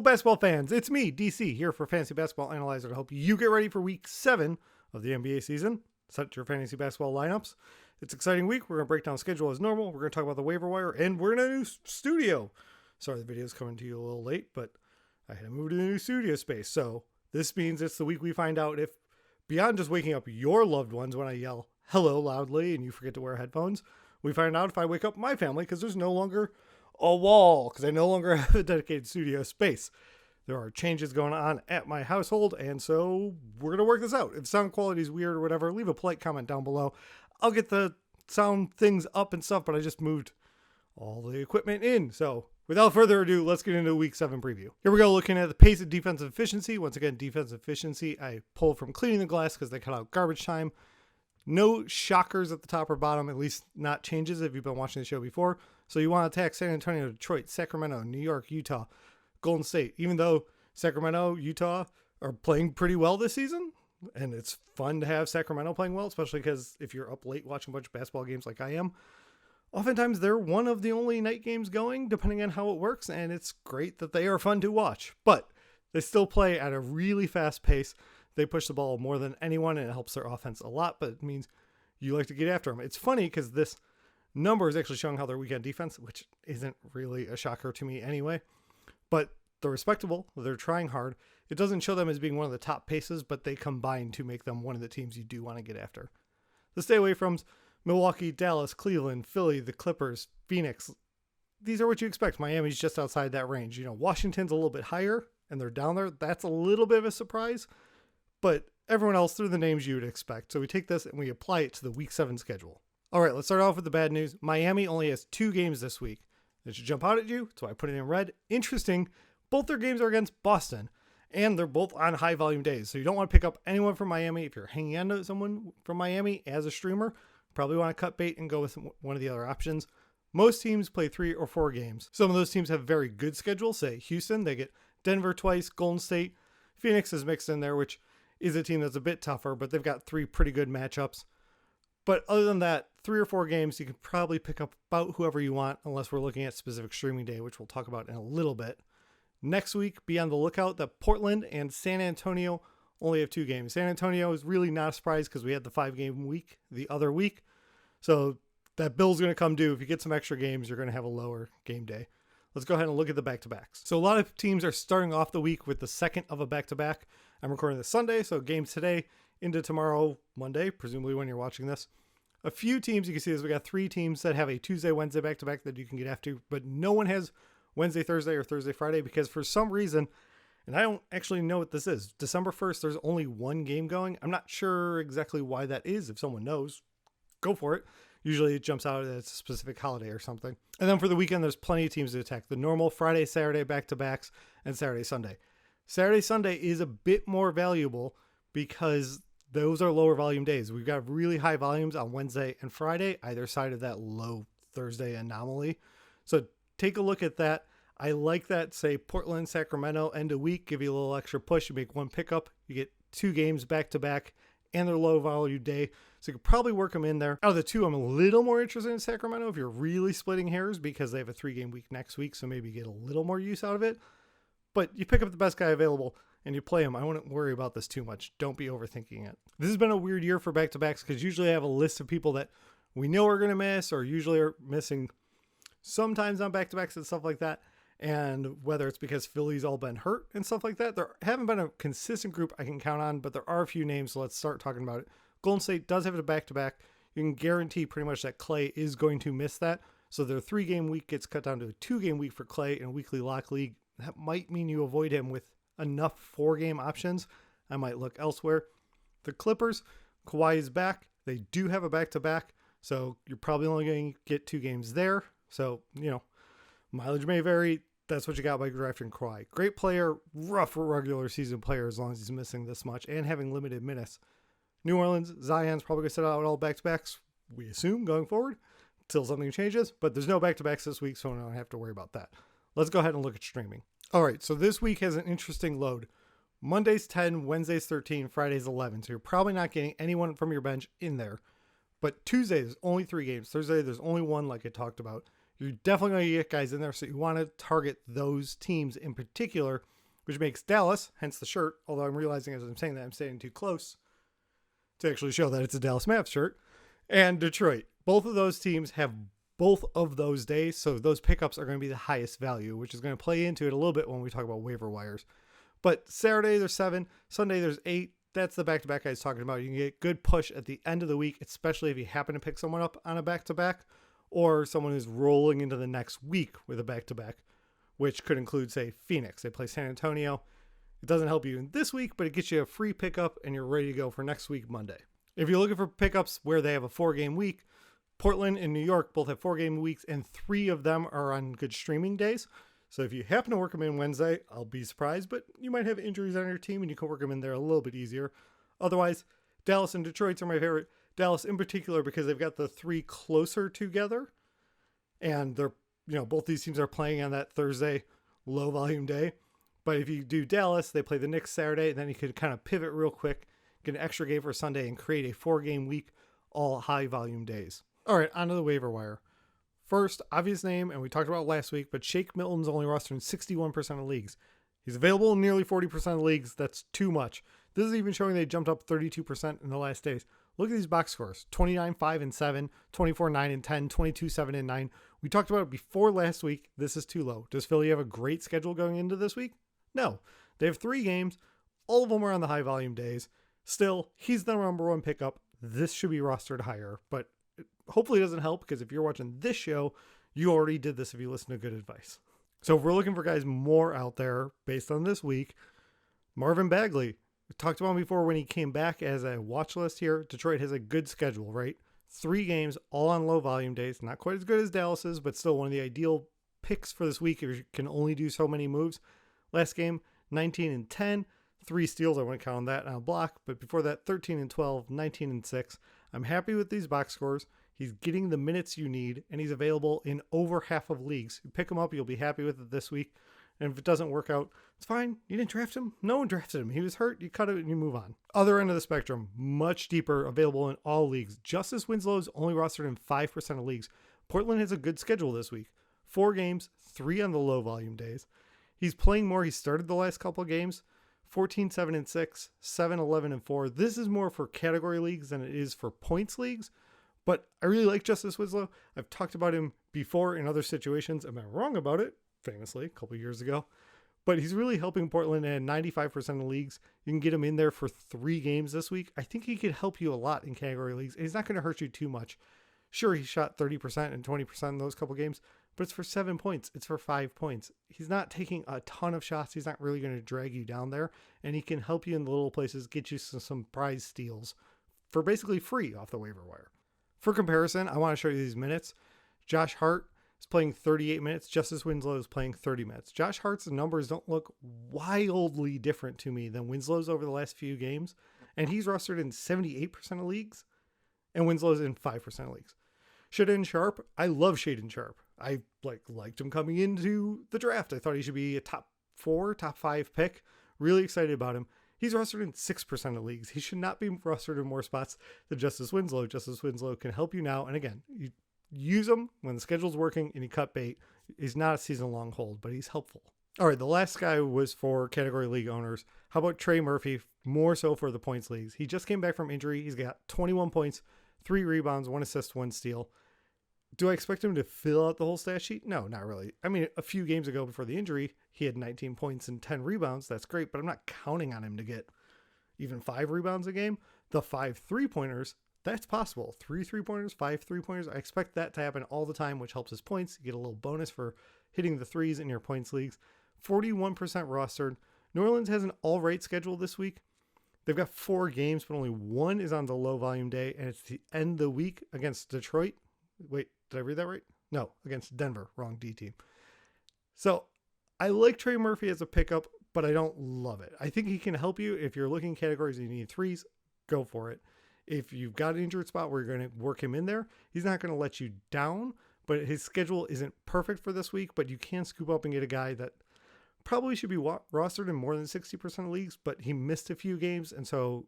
basketball fans, it's me, DC, here for Fantasy Basketball Analyzer to help you get ready for week 7 of the NBA season. Set your fantasy basketball lineups. It's an exciting week. We're going to break down the schedule as normal. We're going to talk about the waiver wire, and we're in a new studio. Sorry, the video's coming to you a little late, but I had to move to the new studio space. So this means it's the week we find out if, beyond just waking up your loved ones when I yell hello loudly and you forget to wear headphones, we find out if I wake up my family because there's no longer a wall, because I no longer have a dedicated studio space. There are changes going on at my household, and so we're going to work this out. If sound quality is weird or whatever, leave a polite comment down below. I'll get the sound things up and stuff, but I just moved all the equipment in. So without further ado, let's get into the week 7 preview. Here we go, looking at the pace of defensive efficiency. Once again, defensive efficiency, I pulled from cleaning the glass because they cut out garbage time. No shockers at the top or bottom, at least not changes if you've been watching the show before. So you want to attack San Antonio, Detroit, Sacramento, New York, Utah, Golden State. Even though Sacramento, Utah are playing pretty well this season, and it's fun to have Sacramento playing well, especially because if you're up late watching a bunch of basketball games like I am, oftentimes they're one of the only night games going, depending on how it works, and it's great that they are fun to watch. But they still play at a really fast pace. They push the ball more than anyone, and it helps their offense a lot, but it means you like to get after them. It's funny because this number is actually showing how their weekend defense, which isn't really a shocker to me anyway, but they're respectable. They're trying hard. It doesn't show them as being one of the top paces, but they combine to make them one of the teams you do want to get after. The stay away from Milwaukee, Dallas, Cleveland, Philly, the Clippers, Phoenix. These are what you expect. Miami's just outside that range. You know, Washington's a little bit higher, and they're down there. That's a little bit of a surprise, but everyone else threw the names you would expect. So we take this and we apply it to the week 7 schedule. All right, let's start off with the bad news. Miami only has 2 games this week. That should jump out at you, so I put it in red. Interesting, both their games are against Boston, and they're both on high volume days. So you don't want to pick up anyone from Miami. If you're hanging on to someone from Miami as a streamer, probably want to cut bait and go with one of the other options. Most teams play 3 or 4 games. Some of those teams have very good schedules. Say Houston, they get Denver twice, Golden State. Phoenix is mixed in there, which is a team that's a bit tougher, but they've got 3 pretty good matchups. But other than that, 3 or 4 games, you can probably pick up about whoever you want, unless we're looking at specific streaming day, which we'll talk about in a little bit. Next week, be on the lookout that Portland and San Antonio only have 2 games. San Antonio is really not a surprise because we had the 5-game week the other week. So that bill's going to come due. If you get some extra games, you're going to have a lower game day. Let's go ahead and look at the back-to-backs. So a lot of teams are starting off the week with the second of a back-to-back. I'm recording this Sunday, so games today into tomorrow, Monday, presumably when you're watching this. A few teams you can see is we got 3 teams that have a Tuesday, Wednesday back-to-back that you can get after, but no one has Wednesday, Thursday, or Thursday, Friday because for some reason, and I don't actually know what this is, December 1st, there's only 1 game going. I'm not sure exactly why that is. If someone knows, go for it. Usually it jumps out as a specific holiday or something. And then for the weekend, there's plenty of teams to attack. The normal Friday, Saturday back-to-backs, and Saturday, Sunday. Saturday, Sunday is a bit more valuable because those are lower volume days. We've got really high volumes on Wednesday and Friday, either side of that low Thursday anomaly. So take a look at that. I like that, say, Portland, Sacramento, end of week, give you a little extra push. You make 1 pickup, you get 2 games back-to-back, and their low volume day. So you could probably work them in there. Out of the 2, I'm a little more interested in Sacramento if you're really splitting hairs because they have a 3-game week next week. So maybe you get a little more use out of it. But you pick up the best guy available and you play him. I wouldn't worry about this too much. Don't be overthinking it. This has been a weird year for back-to-backs because usually I have a list of people that we know are going to miss or usually are missing sometimes on back-to-backs and stuff like that. And whether it's because Philly's all been hurt and stuff like that, there haven't been a consistent group I can count on, but there are a few names, so let's start talking about it. Golden State does have a back-to-back. You can guarantee pretty much that Clay is going to miss that. So their 3-game week gets cut down to a 2-game week for Clay in a weekly lock league. That might mean you avoid him with enough 4-game options. I might look elsewhere. The Clippers, Kawhi is back. They do have a back-to-back, so you're probably only going to get 2 games there. So, you know, mileage may vary. That's what you got by drafting Kawhi. Great player, rough regular season player as long as he's missing this much and having limited minutes. New Orleans, Zion's probably going to sit out all back-to-backs, we assume, going forward, until something changes. But there's no back-to-backs this week, so I don't have to worry about that. Let's go ahead and look at streaming. All right, so this week has an interesting load. Monday's 10, Wednesday's 13, Friday's 11. So you're probably not getting anyone from your bench in there. But Tuesday, there's only 3 games. Thursday, there's only 1, like I talked about. You're definitely going to get guys in there, so you want to target those teams in particular, which makes Dallas, hence the shirt, although I'm realizing as I'm saying that I'm standing too close to actually show that it's a Dallas Mavs shirt, and Detroit. Both of those teams have both of those days, so those pickups are going to be the highest value, which is going to play into it a little bit when we talk about waiver wires. But Saturday there's 7, Sunday there's 8. That's the back-to-back I was talking about. You can get good push at the end of the week, especially if you happen to pick someone up on a back-to-back or someone who's rolling into the next week with a back-to-back, which could include, say, Phoenix. They play San Antonio. It doesn't help you in this week, but it gets you a free pickup and you're ready to go for next week, Monday. If you're looking for pickups where they have a 4-game week, Portland and New York both have 4-game weeks, and 3 of them are on good streaming days. So if you happen to work them in Wednesday, I'll be surprised, but you might have injuries on your team and you can work them in there a little bit easier. Otherwise, Dallas and Detroit are my favorite. Dallas in particular because they've got the 3 closer together, and they're, both these teams are playing on that Thursday low volume day. But if you do Dallas, they play the Knicks Saturday, and then you could kind of pivot real quick, get an extra game for Sunday, and create a 4-game week, all high volume days. All right, onto the waiver wire. First, obvious name, and we talked about it last week, but Shake Milton's only rostered in 61% of leagues. He's available in nearly 40% of leagues. That's too much. This is even showing they jumped up 32% in the last days. Look at these box scores. 29, 5, and 7, 24, 9, and 10, 22, 7, and 9. We talked about it before last week. This is too low. Does Philly have a great schedule going into this week? No. They have 3 games. All of them are on the high volume days. Still, he's the number 1 pickup. This should be rostered higher, but hopefully it doesn't help, because if you're watching this show, you already did this if you listen to good advice. So if we're looking for guys more out there based on this week, Marvin Bagley, we talked about him before when he came back as a watch list here. Detroit has a good schedule, right? 3 games, all on low volume days. Not quite as good as Dallas's, but still one of the ideal picks for this week if you can only do so many moves. Last game, 19 and 10, 3 steals. I wouldn't count that on a block, but before that, 13 and 12, 19 and 6. I'm happy with these box scores. He's getting the minutes you need, and he's available in over half of leagues. You pick him up, you'll be happy with it this week. And if it doesn't work out, it's fine. You didn't draft him. No one drafted him. He was hurt. You cut it and you move on. Other end of the spectrum, much deeper, available in all leagues. Justice Winslow is only rostered in 5% of leagues. Portland has a good schedule this week. 4 games, 3 on the low volume days. He's playing more. He started the last couple of games. 14, 7, and 6, 7, 11, and 4. This is more for category leagues than it is for points leagues. But I really like Justice Winslow. I've talked about him before in other situations. Am I wrong about it? Famously, a couple years ago. But he's really helping Portland in 95% of leagues. You can get him in there for 3 games this week. I think he could help you a lot in category leagues. He's not going to hurt you too much. Sure, he shot 30% and 20% in those couple games, but it's for 7 points. It's for 5 points. He's not taking a ton of shots. He's not really going to drag you down there. And he can help you in the little places, get you some prize steals for basically free off the waiver wire. For comparison, I want to show you these minutes. Josh Hart is playing 38 minutes. Justice Winslow is playing 30 minutes. Josh Hart's numbers don't look wildly different to me than Winslow's over the last few games. And he's rostered in 78% of leagues. And Winslow's in 5% of leagues. Shaedon Sharpe, I love Shaedon Sharpe. I liked him coming into the draft. I thought he should be a top 4, top 5 pick. Really excited about him. He's rostered in 6% of leagues. He should not be rostered in more spots than Justice Winslow. Justice Winslow can help you now. And again, you use him when the schedule's working and you cut bait. He's not a season-long hold, but he's helpful. All right, the last guy was for category league owners. How about Trey Murphy? More so for the points leagues. He just came back from injury. He's got 21 points, 3 rebounds, 1 assist, 1 steal. Do I expect him to fill out the whole stat sheet? No, not really. I mean, a few games ago before the injury, he had 19 points and 10 rebounds. That's great, but I'm not counting on him to get even 5 rebounds a game. The 5 3-pointers, that's possible. 3 3-pointers, 5 3-pointers. I expect that to happen all the time, which helps his points. You get a little bonus for hitting the threes in your points leagues. 41% rostered. New Orleans has an all-right schedule this week. They've got 4 games, but only 1 is on the low volume day, and it's the end of the week against Detroit. Wait, did I read that right? No, against Denver. Wrong D team. So I like Trey Murphy as a pickup, but I don't love it. I think he can help you. If you're looking categories and you need threes, go for it. If you've got an injured spot where you're going to work him in there, he's not going to let you down, but his schedule isn't perfect for this week, but you can scoop up and get a guy that probably should be rostered in more than 60% of leagues, but he missed a few games, and so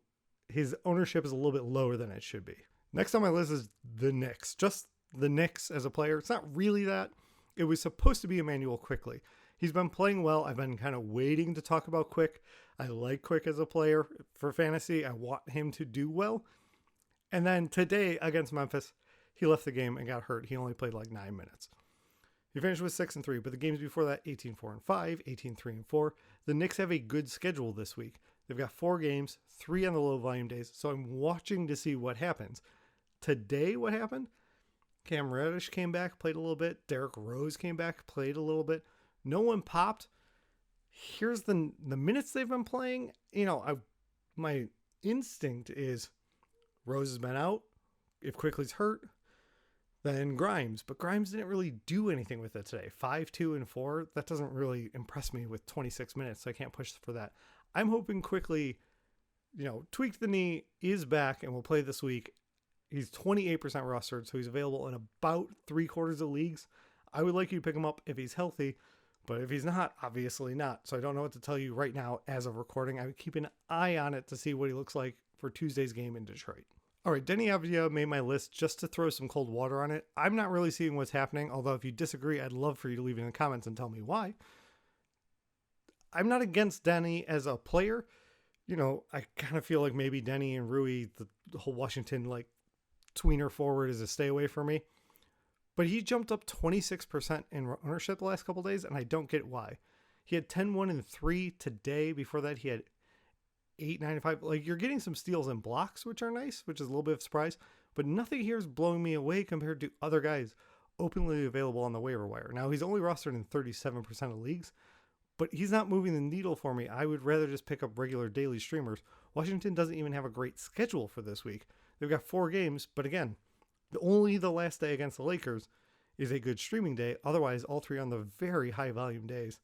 his ownership is a little bit lower than it should be. Next on my list is the Knicks. Just the Knicks as a player. It's not really that. It was supposed to be Emmanuel Quickly. He's been playing well. I've been kind of waiting to talk about Quick. I like Quick as a player for fantasy. I want him to do well. And then today against Memphis, he left the game and got hurt. He only played like 9 minutes. He finished with 6-3, but the games before that, 18-4-5, 18-3-4. The Knicks have a good schedule this week. They've got 4 games, 3 on the low volume days, so I'm watching to see what happens. Today, what happened? Cam Reddish came back, played a little bit. Derrick Rose came back, played a little bit. No one popped. Here's the minutes they've been playing. My instinct is Rose has been out. If Quickly's hurt, then Grimes. But Grimes didn't really do anything with it today. 5, 2, and 4. That doesn't really impress me with 26 minutes, so I can't push for that. I'm hoping Quickly, tweaked the knee, is back, and will play this week. He's 28% rostered, so he's available in about 3/4 of leagues. I would like you to pick him up if he's healthy, but if he's not, obviously not. So I don't know what to tell you right now as of recording. I would keep an eye on it to see what he looks like for Tuesday's game in Detroit. All right, Denny Avdia made my list just to throw some cold water on it. I'm not really seeing what's happening, although if you disagree, I'd love for you to leave it in the comments and tell me why. I'm not against Denny as a player. I kind of feel like maybe Denny and Rui, the whole Washington, tweener forward is a stay away for me. But he jumped up 26% in ownership the last couple days, and I don't get why. He had 10-1 and 3 today. Before that, he had 8, 9, and 5. You're getting some steals and blocks, which are nice, which is a little bit of a surprise. But nothing here is blowing me away compared to other guys openly available on the waiver wire. Now, he's only rostered in 37% of leagues, but he's not moving the needle for me. I would rather just pick up regular daily streamers. Washington doesn't even have a great schedule for this week. They've got 4 games, but again, only the last day against the Lakers is a good streaming day. Otherwise, all 3 on the very high volume days.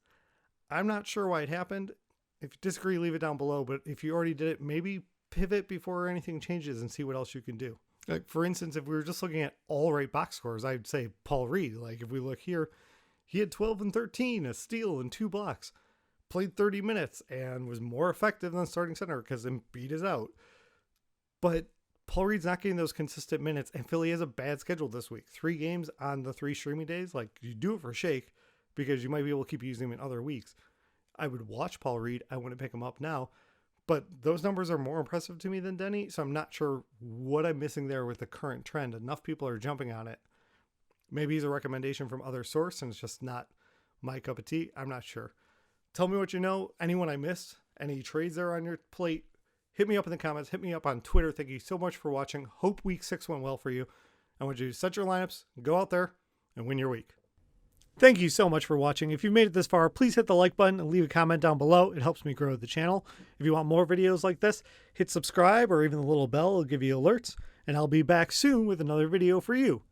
I'm not sure why it happened. If you disagree, leave it down below. But if you already did it, maybe pivot before anything changes and see what else you can do. For instance, if we were just looking at all right box scores, I'd say Paul Reed. If we look here, he had 12 and 13, a steal and 2 blocks, played 30 minutes and was more effective than starting center because Embiid is out. But Paul Reed's not getting those consistent minutes, and Philly has a bad schedule this week. 3 games on the 3 streaming days. You do it for Shake because you might be able to keep using him in other weeks. I would watch Paul Reed. I wouldn't pick him up now. But those numbers are more impressive to me than Denny, so I'm not sure what I'm missing there with the current trend. Enough people are jumping on it. Maybe he's a recommendation from other source, and it's just not my cup of tea. I'm not sure. Tell me what you know. Anyone I missed? Any trades there on your plate? Hit me up in the comments. Hit me up on Twitter. Thank you so much for watching. Hope week 6 went well for you. I want you to set your lineups, go out there, and win your week. Thank you so much for watching. If you've made it this far, please hit the like button and leave a comment down below. It helps me grow the channel. If you want more videos like this, hit subscribe or even the little bell will give you alerts. And I'll be back soon with another video for you.